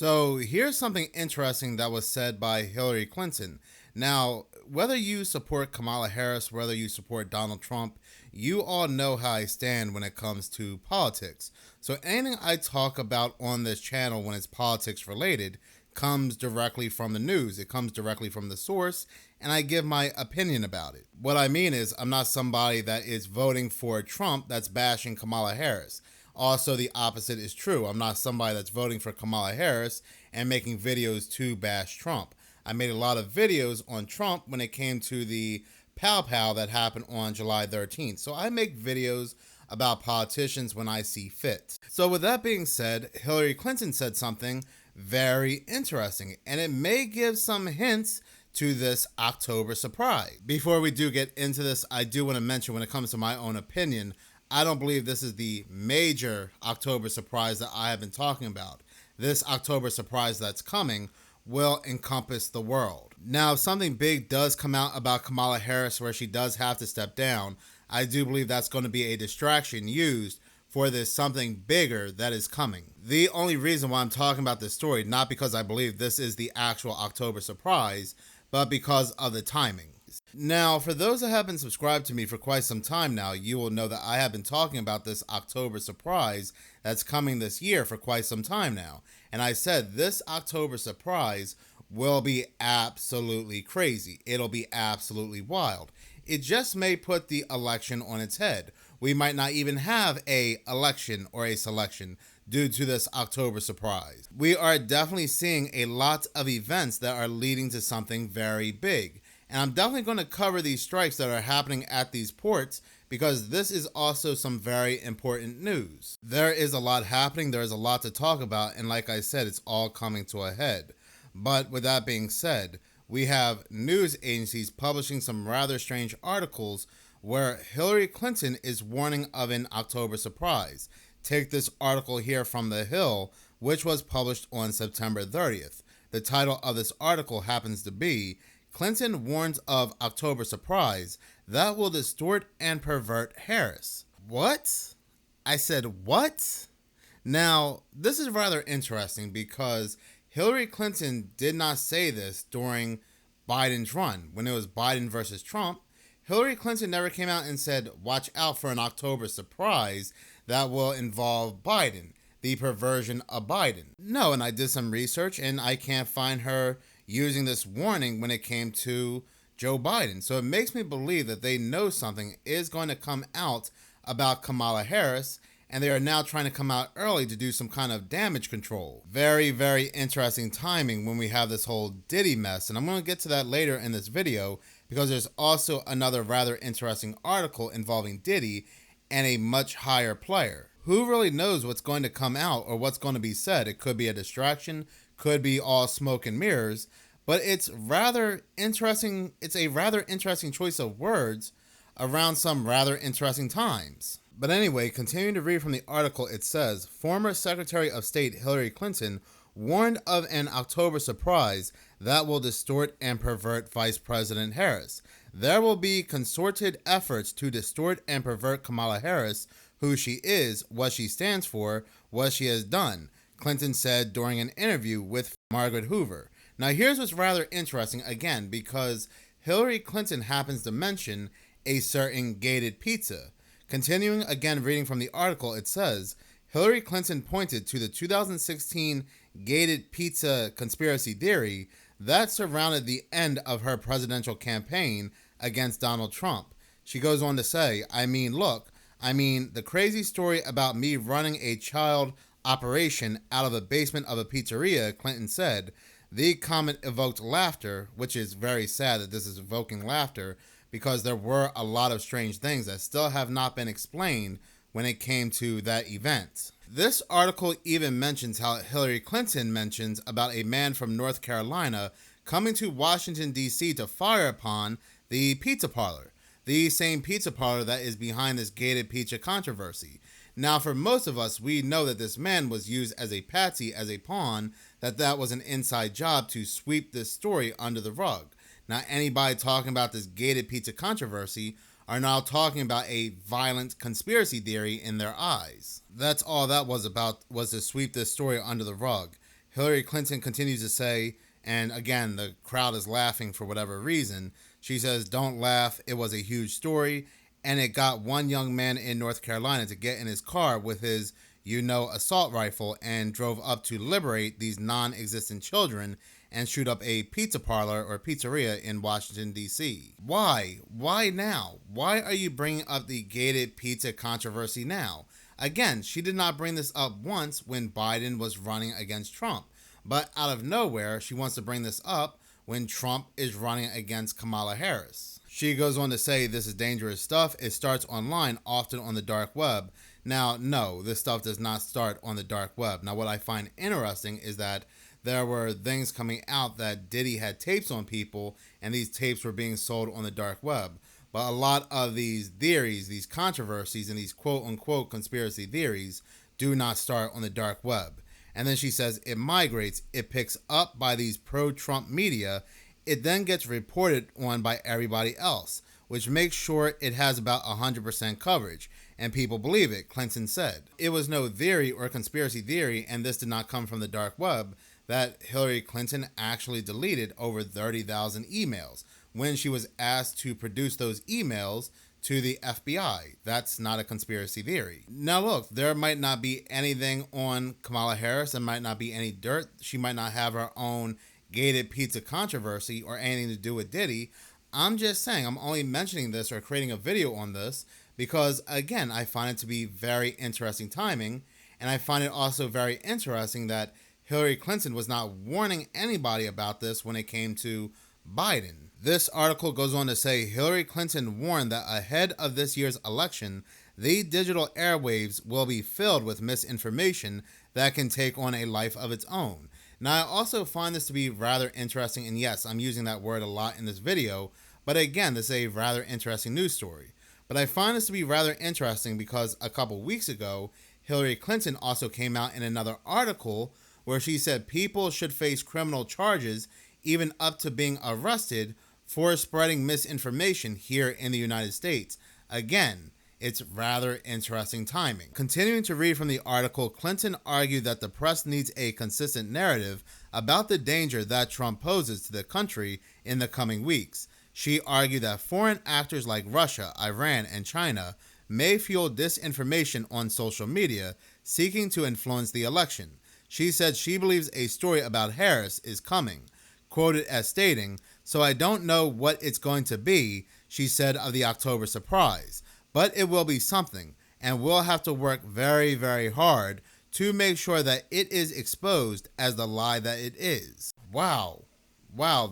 So here's something interesting that was said by Hillary Clinton. Now, whether you support Kamala Harris, whether you support Donald Trump, you all know how I stand when it comes to politics. So anything I talk about on this channel when it's politics related comes directly from the news. It comes directly from the source, and I give my opinion about it. What I mean is, I'm not somebody that is voting for Trump that's bashing Kamala Harris. Also, the opposite is true. I'm not somebody that's voting for Kamala Harris and making videos to bash Trump. I made a lot of videos on Trump when it came to the pow pow that happened on July 13th. So I make videos about politicians when I see fit. So with that being said, Hillary Clinton said something very interesting, and it may give some hints to this October surprise. Before we do get into this, I do want to mention, when it comes to my own opinion, I don't believe this is the major October surprise that I have been talking about. This October surprise that's coming will encompass the world. Now, if something big does come out about Kamala Harris where she does have to step down, I do believe that's going to be a distraction used for this something bigger that is coming. The only reason why I'm talking about this story, not because I believe this is the actual October surprise, but because of the timing. Now, for those that have been subscribed to me for quite some time now, you will know that I have been talking about this October surprise that's coming this year for quite some time now. And I said this October surprise will be absolutely crazy. It'll be absolutely wild. It just may put the election on its head. We might not even have a election or a selection due to this October surprise. We are definitely seeing a lot of events that are leading to something very big. And I'm definitely going to cover these strikes that are happening at these ports because this is also some very important news. There is a lot happening. There is a lot to talk about. And like I said, it's all coming to a head. But with that being said, we have news agencies publishing some rather strange articles where Hillary Clinton is warning of an October surprise. Take this article here from The Hill, which was published on September 30th. The title of this article happens to be Clinton warns of October surprise that will distort and pervert Harris. What? I said, what? Now, this is rather interesting because Hillary Clinton did not say this during Biden's run. When it was Biden versus Trump, Hillary Clinton never came out and said, watch out for an October surprise that will involve Biden, the perversion of Biden. No, and I did some research and I can't find her using this warning when it came to Joe Biden. So it makes me believe that they know something is going to come out about Kamala Harris, and they are now trying to come out early to do some kind of damage control. Very, very interesting timing when we have this whole Diddy mess, and I'm going to get to that later in this video because there's also another rather interesting article involving Diddy and a much higher player. Who really knows what's going to come out or what's going to be said? It could be a distraction, could be all smoke and mirrors, but it's rather interesting. It's a rather interesting choice of words around some rather interesting times. But anyway, continuing to read from the article, it says, former Secretary of State Hillary Clinton warned of an October surprise that will distort and pervert Vice President Harris. There will be concerted efforts to distort and pervert Kamala Harris, who she is, what she stands for, what she has done, Clinton said during an interview with Margaret Hoover. Now here's what's rather interesting again, because Hillary Clinton happens to mention a certain gated pizza. Continuing again reading from the article, it says, Hillary Clinton pointed to the 2016 gated pizza conspiracy theory that surrounded the end of her presidential campaign against Donald Trump. She goes on to say, the crazy story about me running a child operation out of the basement of a pizzeria, Clinton said. The comment evoked laughter, which is very sad that this is evoking laughter because there were a lot of strange things that still have not been explained when it came to that event. This article even mentions how Hillary Clinton mentions about a man from North Carolina coming to Washington, D.C. to fire upon the pizza parlor, the same pizza parlor that is behind this gated pizza controversy. Now, for most of us, we know that this man was used as a patsy, as a pawn, that was an inside job to sweep this story under the rug. Now, anybody talking about this gated pizza controversy are now talking about a violent conspiracy theory in their eyes. That's all that was about, was to sweep this story under the rug. Hillary Clinton continues to say, and again, the crowd is laughing for whatever reason. She says, "Don't laugh. It was a huge story. And it got one young man in North Carolina to get in his car with his, assault rifle and drove up to liberate these non existent children and shoot up a pizza parlor or pizzeria in Washington, D.C. Why? Why now? Why are you bringing up the gated pizza controversy now? Again, she did not bring this up once when Biden was running against Trump. But out of nowhere, she wants to bring this up when Trump is running against Kamala Harris. She goes on to say this is dangerous stuff. It starts online, often on the dark web. Now, no, this stuff does not start on the dark web. Now, what I find interesting is that there were things coming out that Diddy had tapes on people, and these tapes were being sold on the dark web. But a lot of these theories, these controversies, and these quote-unquote conspiracy theories do not start on the dark web. And then she says it migrates, it picks up by these pro-Trump media, it then gets reported on by everybody else, which makes sure it has about 100% coverage. And people believe it, Clinton said. It was no theory or conspiracy theory, and this did not come from the dark web, that Hillary Clinton actually deleted over 30,000 emails when she was asked to produce those emails to the FBI. That's not a conspiracy theory. Now look, there might not be anything on Kamala Harris. There might not be any dirt. She might not have her own gated pizza controversy or anything to do with Diddy. I'm just saying, I'm only mentioning this or creating a video on this because, again, I find it to be very interesting timing. And I find it also very interesting that Hillary Clinton was not warning anybody about this when it came to Biden. This article goes on to say Hillary Clinton warned that ahead of this year's election, the digital airwaves will be filled with misinformation that can take on a life of its own. Now, I also find this to be rather interesting, and yes, I'm using that word a lot in this video, but again, this is a rather interesting news story. But I find this to be rather interesting because a couple weeks ago, Hillary Clinton also came out in another article where she said people should face criminal charges even up to being arrested for spreading misinformation here in the United States. Again, it's rather interesting timing. Continuing to read from the article, Clinton argued that the press needs a consistent narrative about the danger that Trump poses to the country in the coming weeks. She argued that foreign actors like Russia, Iran, and China may fuel disinformation on social media, seeking to influence the election. She said she believes a story about Harris is coming, quoted as stating, "So I don't know what it's going to be," she said of the October surprise, "but it will be something, and we'll have to work very, very hard to make sure that it is exposed as the lie that it is." Wow,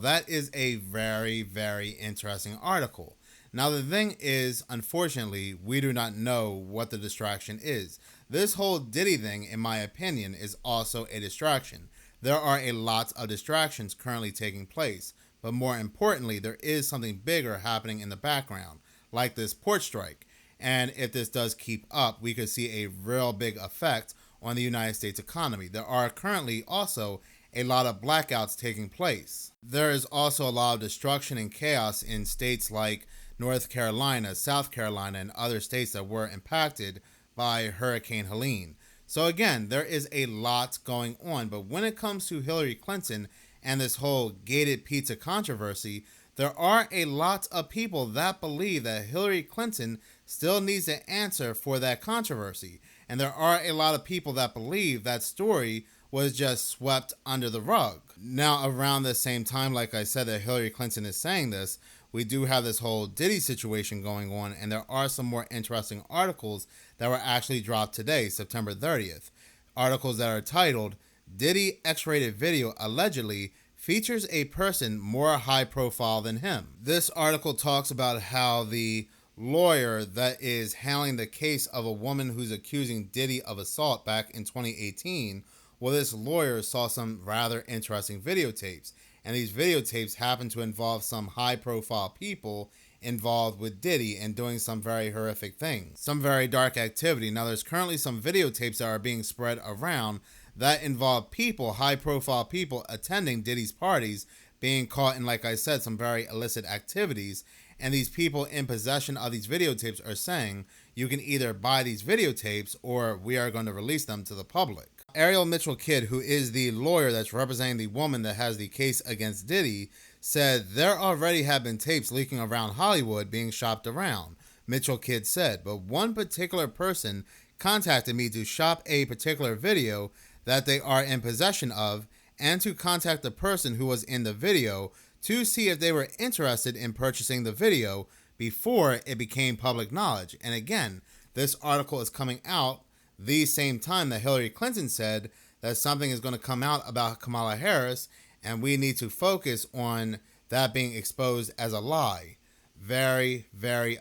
that is a very, very interesting article. Now the thing is, unfortunately, we do not know what the distraction is. This whole Diddy thing, in my opinion, is also a distraction. There are a lot of distractions currently taking place, but more importantly, there is something bigger happening in the background, like this port strike. And if this does keep up, we could see a real big effect on the United States economy. There are currently also a lot of blackouts taking place. There is also a lot of destruction and chaos in states like North Carolina, South Carolina, and other states that were impacted by Hurricane Helene. So again, there is a lot going on, but when it comes to Hillary Clinton and this whole gated pizza controversy, there are a lot of people that believe that Hillary Clinton still needs to answer for that controversy. And there are a lot of people that believe that story was just swept under the rug. Now, around the same time, like I said, that Hillary Clinton is saying this, we do have this whole Diddy situation going on, and there are some more interesting articles that were actually dropped today, September 30th. Articles that are titled, "Diddy X-rated video allegedly features a person more high profile than him." This article talks about how the lawyer that is handling the case of a woman who's accusing Diddy of assault back in 2018, well, this lawyer saw some rather interesting videotapes. And these videotapes happen to involve some high-profile people involved with Diddy and doing some very horrific things, some very dark activity. Now, there's currently some videotapes that are being spread around that involve people, high-profile people, attending Diddy's parties, being caught in, like I said, some very illicit activities. And these people in possession of these videotapes are saying, you can either buy these videotapes or we are going to release them to the public. Ariel Mitchell Kidd, who is the lawyer that's representing the woman that has the case against Diddy, said there already have been tapes leaking around Hollywood being shopped around. Mitchell Kidd said, but one particular person contacted me to shop a particular video that they are in possession of and to contact the person who was in the video to see if they were interested in purchasing the video before it became public knowledge. And again, this article is coming out the same time that Hillary Clinton said that something is going to come out about Kamala Harris, and we need to focus on that being exposed as a lie. Very, very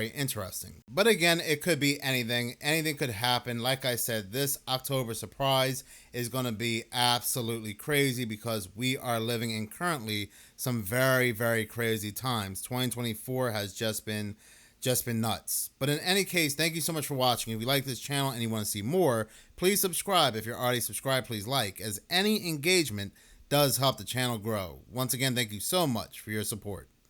interesting. But again, it could be anything. Anything could happen. Like I said, this October surprise is going to be absolutely crazy because we are living in currently some very, very crazy times. 2024 has just been nuts. But in any case, thank you so much for watching. If you like this channel and you want to see more, please subscribe. If you're already subscribed, please like, as any engagement does help the channel grow. Once again, thank you so much for your support.